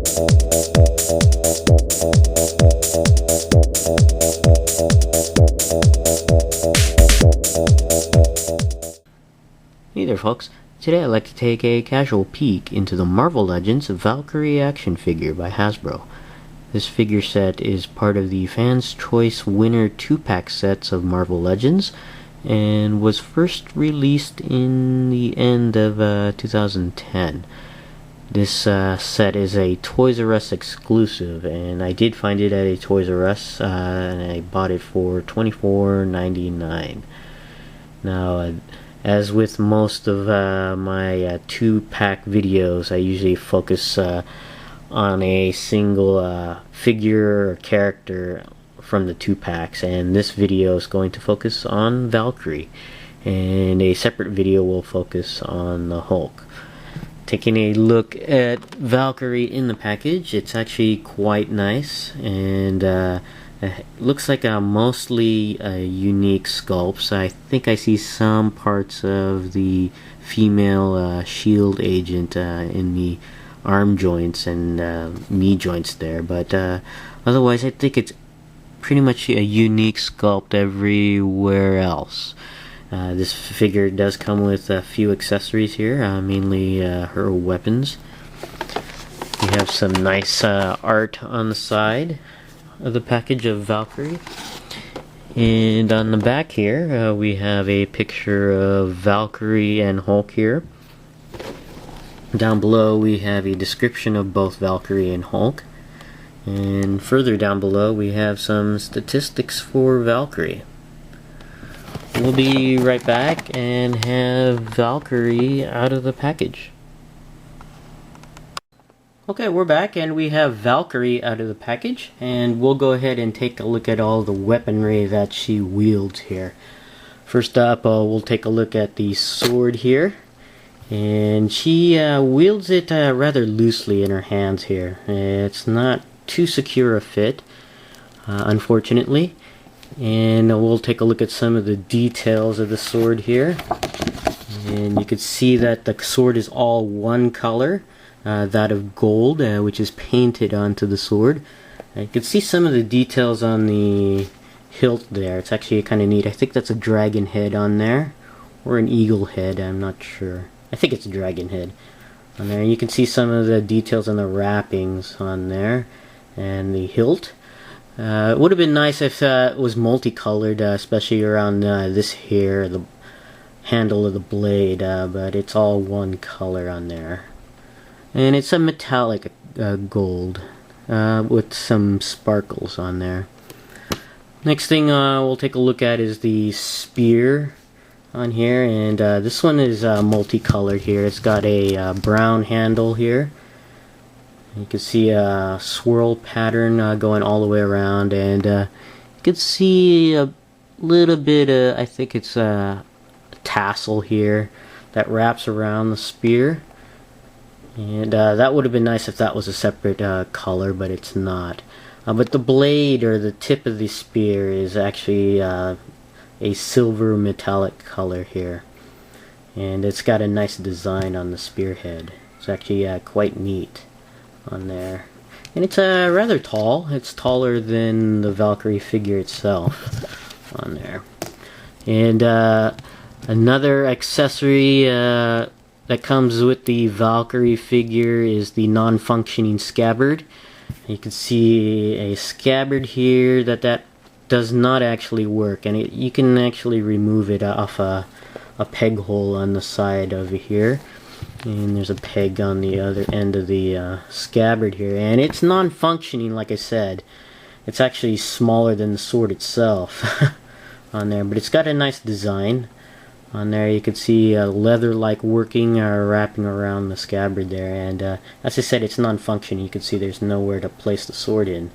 Hey there folks, today I'd like to take a casual peek into the Marvel Legends Valkyrie action figure by Hasbro. This figure set is part of the Fans Choice Winner 2-pack sets of Marvel Legends and was first released in the end of 2010. This set is a Toys R Us exclusive, and I did find it at a Toys R Us, and I bought it for $24.99. Now, as with most of my 2-pack videos, I usually focus on a single figure or character from the 2-packs, and this video is going to focus on Valkyrie, and a separate video will focus on the Hulk. Taking a look at Valkyrie in the package, it's actually quite nice, and it looks like a mostly unique sculpts. I think I see some parts of the female shield agent in the arm joints and knee joints there, but otherwise I think it's pretty much a unique sculpt everywhere else. This figure does come with a few accessories here, mainly her weapons. We have some nice art on the side of the package of Valkyrie, and on the back here we have a picture of Valkyrie and Hulk here. Down below we have a description of both Valkyrie and Hulk, and further down below we have some statistics for Valkyrie. We'll be right back and have Valkyrie out of the package. Okay, we're back and we have Valkyrie out of the package, and we'll go ahead and take a look at all the weaponry that she wields here. First up, we'll take a look at the sword here, and she wields it rather loosely in her hands here. It's not too secure a fit, unfortunately. And we'll take a look at some of the details of the sword here, and you can see that the sword is all one color, that of gold, which is painted onto the sword. You can see some of the details on the hilt there. It's actually kind of neat. I think that's a dragon head on there, or an eagle head, I'm not sure. I think it's a dragon head on there. And you can see some of the details on the wrappings on there and the hilt. It would have been nice if it was multicolored, especially around this here, the handle of the blade, but it's all one color on there. And it's a metallic gold with some sparkles on there. Next thing we'll take a look at is the spear on here, and this one is multicolored here. It's got a brown handle here. You can see a swirl pattern going all the way around, and you can see a little bit of, I think it's a tassel here that wraps around the spear. And that would have been nice if that was a separate color, but it's not. But the blade, or the tip of the spear, is actually a silver metallic color here. And it's got a nice design on the spearhead. It's actually quite neat on there, and it's rather tall. It's taller than the Valkyrie figure itself on there. And another accessory that comes with the Valkyrie figure is the non-functioning scabbard. You can see a scabbard here that does not actually work, and you can actually remove it off a peg hole on the side over here. And there's a peg on the other end of the scabbard here, and it's non-functioning. Like I said, it's actually smaller than the sword itself on there, but it's got a nice design on there. You can see leather-like working or wrapping around the scabbard there, and as I said, it's non-functioning. You can see there's nowhere to place the sword in.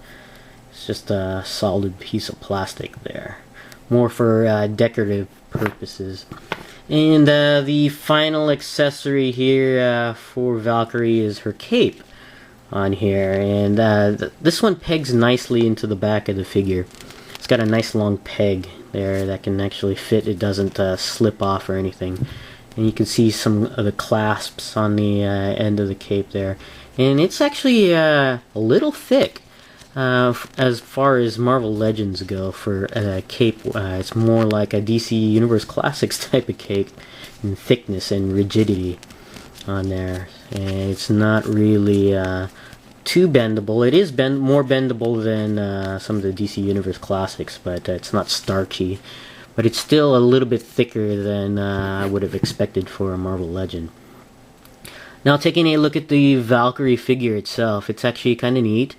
It's just a solid piece of plastic there, more for decorative purposes. And the final accessory here for Valkyrie is her cape on here, and this one pegs nicely into the back of the figure. It's got a nice long peg there that can actually fit. It doesn't slip off or anything. And you can see some of the clasps on the end of the cape there. and it's actually a little thick. As far as Marvel Legends go for a cape, it's more like a DC Universe Classics type of cape in thickness and rigidity on there. And it's not really too bendable. It is more bendable than some of the DC Universe Classics, but it's not starchy. But it's still a little bit thicker than I would have expected for a Marvel Legend. Now, taking a look at the Valkyrie figure itself, it's actually kind of neat.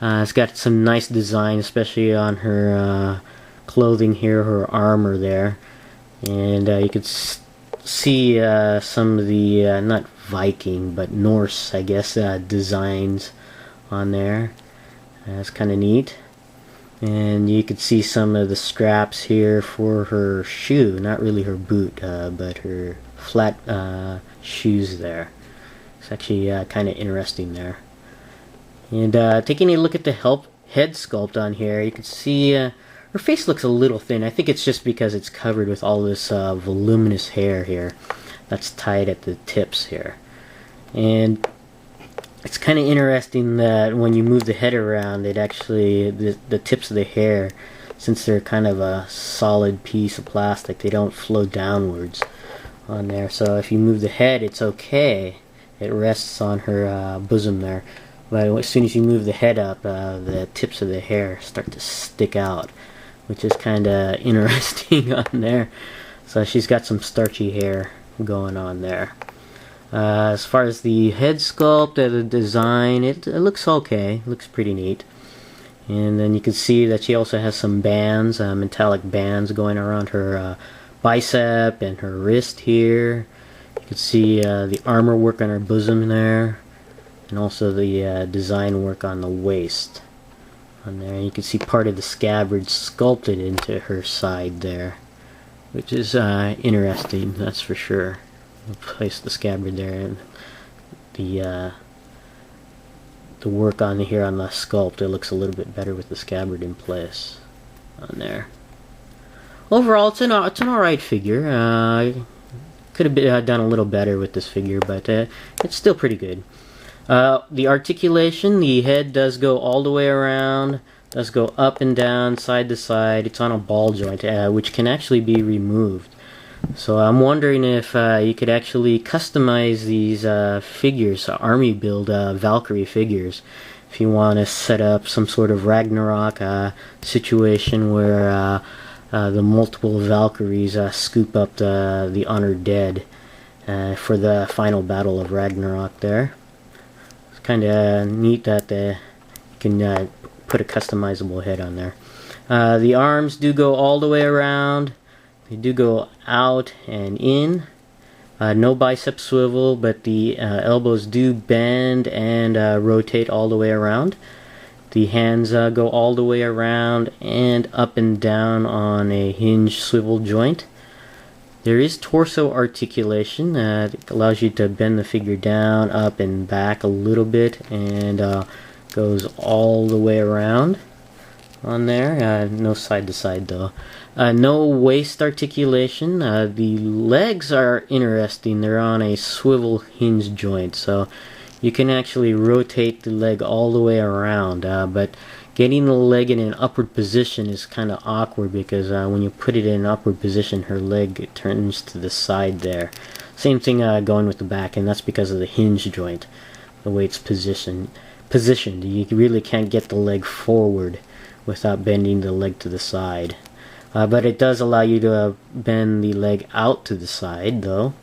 It's got some nice design, especially on her clothing here, her armor there. And you could see some of the, not Viking, but Norse, I guess, designs on there. That's kind of neat. And you could see some of the straps here for her shoe, not really her boot, but her flat shoes there. It's actually kind of interesting there. And taking a look at the head sculpt on here, you can see her face looks a little thin. I think it's just because it's covered with all this voluminous hair here that's tied at the tips here. And it's kind of interesting that when you move the head around, it actually, the tips of the hair, since they're kind of a solid piece of plastic, they don't flow downwards on there. So if you move the head, it's okay. It rests on her bosom there. But as soon as you move the head up, the tips of the hair start to stick out, which is kind of interesting on there. So she's got some starchy hair going on there. As far as the head sculpt, the design, it looks okay. It looks pretty neat. And then you can see that she also has some bands, metallic bands going around her bicep and her wrist here. You can see the armor work on her bosom there. And also the design work on the waist on there. And you can see part of the scabbard sculpted into her side there, which is interesting, that's for sure. We'll place the scabbard there, and the work on here on the sculpt, it looks a little bit better with the scabbard in place on there. Overall, it's an alright figure. Could have been done a little better with this figure, but it's still pretty good. The articulation, the head does go all the way around, does go up and down, side to side. It's on a ball joint, which can actually be removed. So I'm wondering if you could actually customize these figures, army build Valkyrie figures, if you want to set up some sort of Ragnarok situation where the multiple Valkyries scoop up the honored dead for the final battle of Ragnarok there. Kind of neat that you can put a customizable head on there. The arms do go all the way around. They do go out and in. No bicep swivel, but the elbows do bend and rotate all the way around. The hands go all the way around and up and down on a hinge swivel joint. There is torso articulation that allows you to bend the figure down, up, and back a little bit, and goes all the way around on there. No side to side though. No waist articulation. The legs are interesting. They're on a swivel hinge joint, so you can actually rotate the leg all the way around, but getting the leg in an upward position is kind of awkward because when you put it in an upward position, her leg turns to the side there. Same thing going with the back, and that's because of the hinge joint, the way it's positioned. You really can't get the leg forward without bending the leg to the side. But it does allow you to bend the leg out to the side, though.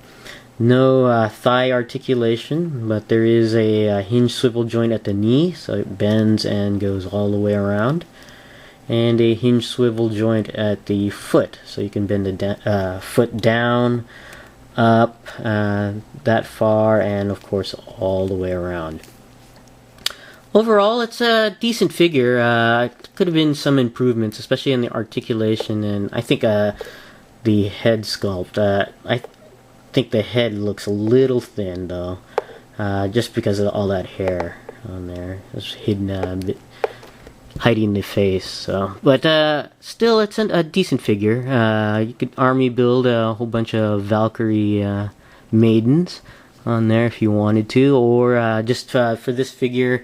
No thigh articulation, but there is a hinge swivel joint at the knee, so it bends and goes all the way around. And a hinge swivel joint at the foot, so you can bend the foot down, up, that far, and of course all the way around. Overall, it's a decent figure. Could have been some improvements, especially in the articulation, and I think the head sculpt. I think the head looks a little thin, though, just because of all that hair on there. It's hidden a bit, hiding the face. So, but still, it's a decent figure. You could army build a whole bunch of Valkyrie maidens. on there if you wanted to, or just for this figure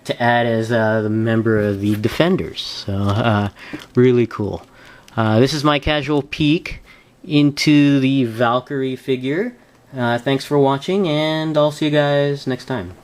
to add as the member of the Defenders. So really cool. This is my casual peek into the Valkyrie figure. Thanks for watching, and I'll see you guys next time.